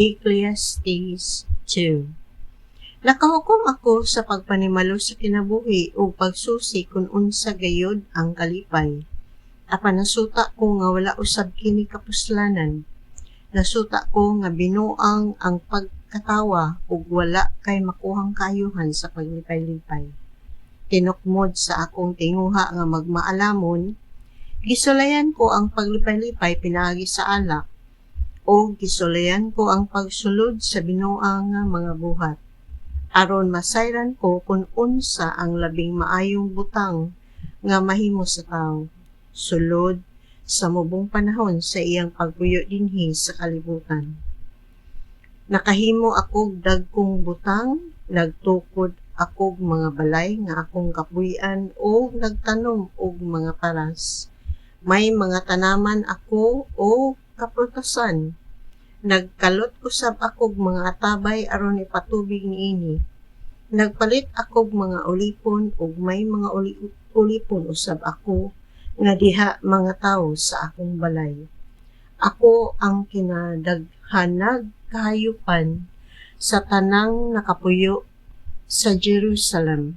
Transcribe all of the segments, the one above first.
Ecclesiastes 2. Nakahukom ako sa pagpanimalo sa kinabuhi o pagsusi kung unsa gayud ang kalipay. Apan nasuta ko nga wala usab kini kapuslanan. Nasuta ko nga binuang ang pagkatawa ug wala kay makuhang kaayuhan sa paglipay-lipay. Tinukmod sa akong tinguha nga magmaalamon, gisulayan ko ang paglipay-lipay pinaagi sa alak, o gisulayan ko ang pagsulod sa binuang nga mga buhat. Aron masayran ko kung unsa ang labing maayong butang nga mahimo sa tao, sulod sa mubong panahon sa iyang pagpuyo dinhi sa kalibutan. Nakahimo akog dagkong butang, nagtukod akog mga balay nga akong kapuy-an o nagtanom og mga paras. May mga tanaman ako o kaprutasan. Nagkalot usab akog mga atabay aron ipatubig niini. Nagpalit akog mga ulipon ug may mga ulipon usab ako nga diha mga tawo sa akong balay. Ako ang kinadaghanag kahayupan sa tanang nakapuyo sa Jerusalem.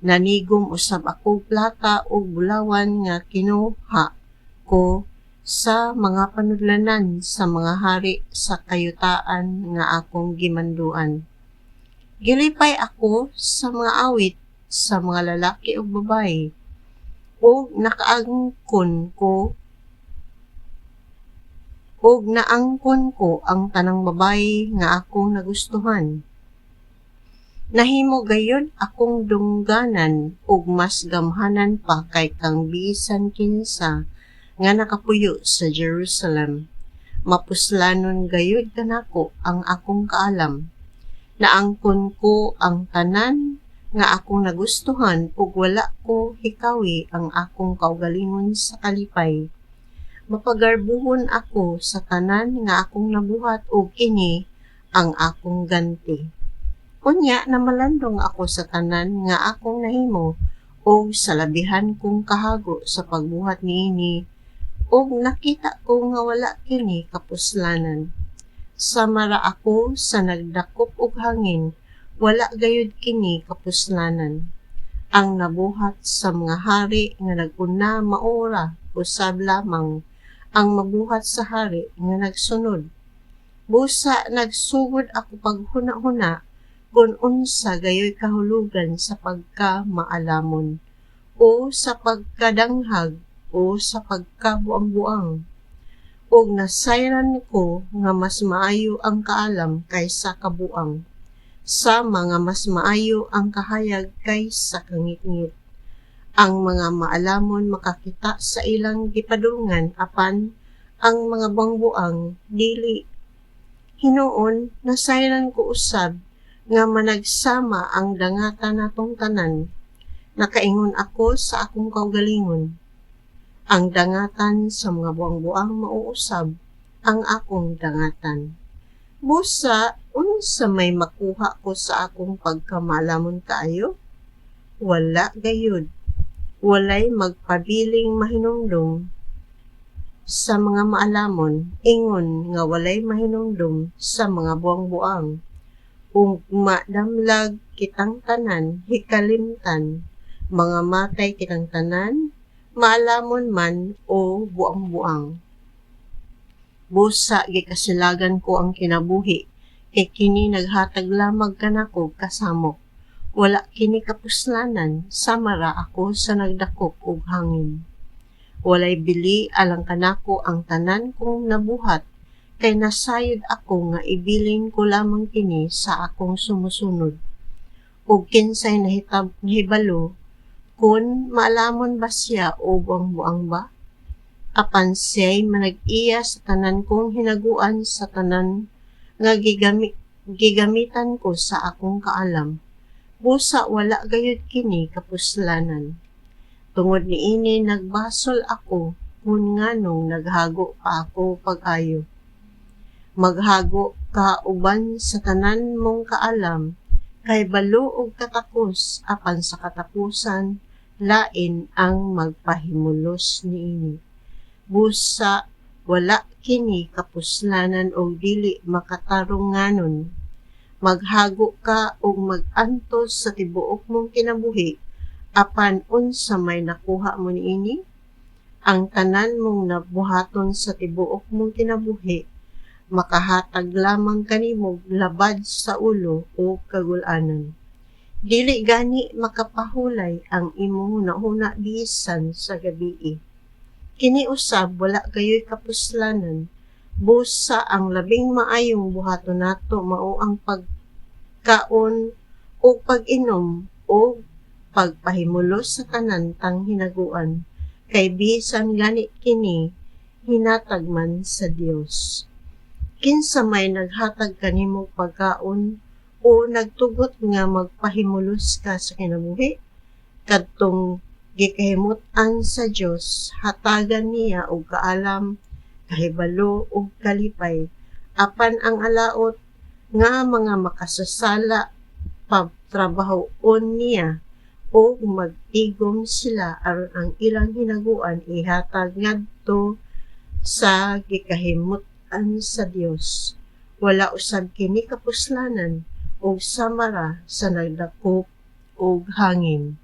Nanigom usab ako plata ug bulawan nga kinuha ko sa mga panudlanan sa mga hari sa kayutaan nga akong gimanduan. Gilipay ako sa mga awit sa mga lalaki ug babaye, ug naangkon ko ang tanang babaye nga akong nagustuhan. Nahimo gayud akong dungganan ug mas gamhanan pa kay kang bisan kinsa nga nakapuyo sa Jerusalem. Mapuslanon gayud kanako ang akong kaalam. Naangkon ko ang tanan nga akong nagustuhan ug wala ko hikawi ang akong kaugalingon sa kalipay. Mapagarbuhon ako sa tanan nga akong nabuhat ug kini ang akong ganti. Unya namalandong ako sa tanan nga akong nahimo ug sa labihan kong kahago sa pagbuhat niini ug nakita ko nga wala kini kapuslanan. Samara ako sa nagdakop og hangin, wala gayud kini kapuslanan. Ang nabuhat sa mga hari nga naguna maura, usab lamang ang mabuhat sa hari nga nagsunod. Busa nagsugod ako paghuna-huna kung unsa gayoy kahulugan sa pagkamaalamon, o sa pagkadanghag, o sa pagkabuang-buang. Ug nasayran ko nga mas maayo ang kaalam kaysa kabuang, sama nga mas maayo ang kahayag kaysa kangit-ngit. Ang mga maalamon makakita sa ilang gipadulngan apan ang mga buang-buang dili. Hinuon nasayran ko usab nga managsama ang dangatan natong tanan. Nakaingon ako sa akong kaugalingon. Ang dangatan sa mga buang-buang mauusab ang akong dangatan. Busa, unsa may makuha ko sa akong pagkamalamon kaayo? Wala gayud. Walay magpabiling mahinumdum sa mga maalamon, ingon nga walay mahinumdum sa mga buang-buang. Ug madamlag kitang tanan, hikalimtan, mga matay kitang tanan, maalamon man o buang-buang. Busa gikasilagan ko ang kinabuhi, kay kini naghatag lamang kanako kasamok. Wala kini kapuslanan, samara ako sa nagdakop og hangin. Walay bili alang kanako ang tanan kong nabuhat, kay nasayod ako nga ibilin ko lamang kini sa akong sumusunod. Ug kinsay nahibalo, kun maalamon ba siya o buang-buang ba? Apan siya'y manag-iya sa tanan kong hinaguan sa tanan nga gigamitan ko sa akong kaalam. Busa wala gayud kini kapuslanan. Tungod niini nagbasol ako kun nganong naghago pa ako pag-ayo. Maghago ka uban sa tanan mong kaalam, kay balo og katakos apan sa katapusan lain ang magpahimulos niini. Busa wala kini kapuslanan o dili makatarunganon. Maghago ka o mag-antos sa tibuok mong kinabuhi, apan unsa may nakuha mo niini? Ang tanan mong nabuhaton sa tibuok mong kinabuhi, makahatag lamang kanimo labad sa ulo o kagul-anon. Dili gani makapahulay ang imong hunahuna bisan sa gabii. Kini usab wala kayo'y kapuslanan. Busa ang labing maayong buhaton nato mao ang pagkaon o pag-inom o pagpahimulos sa tanan tang hinaguan, kay bisan gani kini hinatag man sa Dios. Kinsa may naghatag kanimo pagkaon o nagtugot nga magpahimulos ka sa kinabuhi, kadtong gikahimut-an sa Dios, hatagan niya og kaalam, kahibalo ug kalipay, apan ang alaot nga mga makasasala pagtrabahoon niya o magtigom sila aron ang ilang hinaguan ihatag ngadto sa gikahimut-an sa Dios. Wala usab kini kapuslanan og samara sa nagdakop og hangin.